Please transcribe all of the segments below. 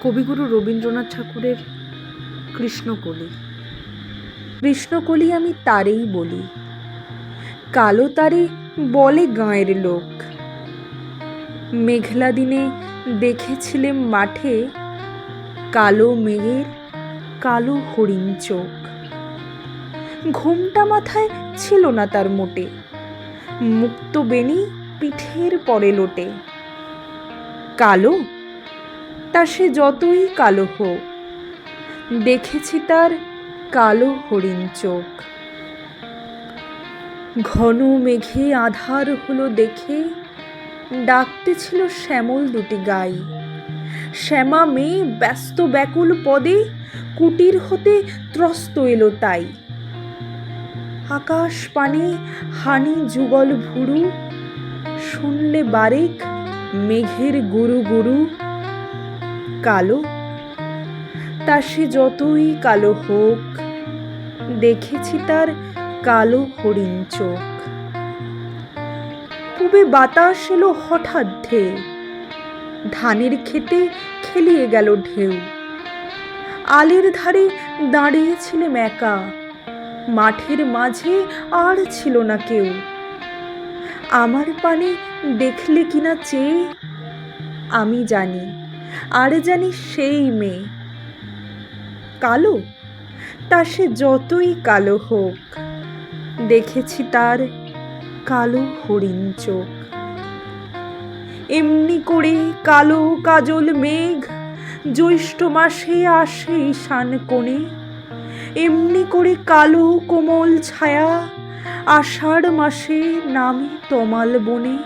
কবিগুরু রবীন্দ্রনাথ ঠাকুরের কৃষ্ণকলি। কৃষ্ণকলি আমি তারেই বলি, কালো তারে বলে গাঁয়ের লোক। মেঘলা দিনে দেখেছিলেম মাঠে, কালো মেঘের কালো হরিণ চোখ। ঘোমটা মাথায় ছিল না তার মোটে, মুক্ত বেণী পিঠের পরে লোটে। কালো, তা সে যতই কালো হোক, দেখেছি তার কালো হরিণ চোখ। ঘন মেঘে আধার হলো দেখে, ডাকতেছিল শ্যামল দুটি গাই। শ্যামা মেয়ে ব্যস্ত ব্যাকুল পদে, কুটির হতে ত্রস্ত এলো তাই। আকাশ পানে হানি যুগল ভুরু, শুনলে বারেক মেঘের গুরু গুরু। কালো, তা সে যতই কালো হোক, দেখেছি তার কালো হরিণ চোখ। পূবে বাতাস এলো হঠাৎ ধেয়ে, ধানের খেতে খেলিয়ে গেল ঢেউ। আলের ধারে দাঁড়িয়েছিলেম একা, মাঠের মাঝে আর ছিল না কেউ। আমার পানে দেখলে কিনা চেয়ে, আমি জানি, আর জানি সেই মেয়ে। কালো, তা সে যতই কালো হোক, দেখেছি তার কালো হরিণ চোখ। এমনি করে কালো কাজল মেঘ জ্যৈষ্ঠ মাসে আসে ঈশান কোণে। এমনি করে কালো কোমল ছায়া আষাঢ় মাসে নামে তমাল বনে।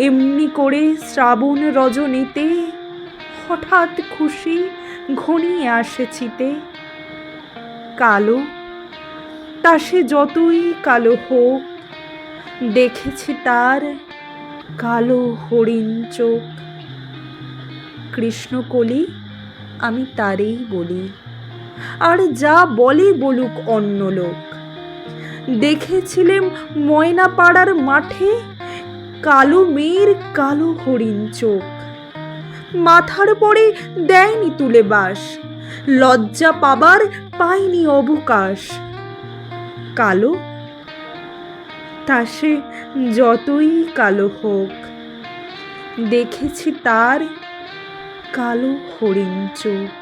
এমনি করে শ্রাবণ রজনীতে হঠাৎ খুশি ঘনিয়ে আসে চিতে। কালো, তা সে যতই কালো হোক, দেখেছি তার কালো হরিণ চোখ। কৃষ্ণকলি আমি তারেই বলি, আর যা বলে বলুক অন্য লোক। দেখেছিলেম ময়না পাড়ার মাঠে, কালো মেয়ের কালো হরিণ চোখ। মাথার পরে দেয়নি তুলে বাস, লজ্জা পাবার পায়নি অবকাশ। কালো, তা সে যতই কালো হোক, দেখেছি তার কালো হরিণ চোখ।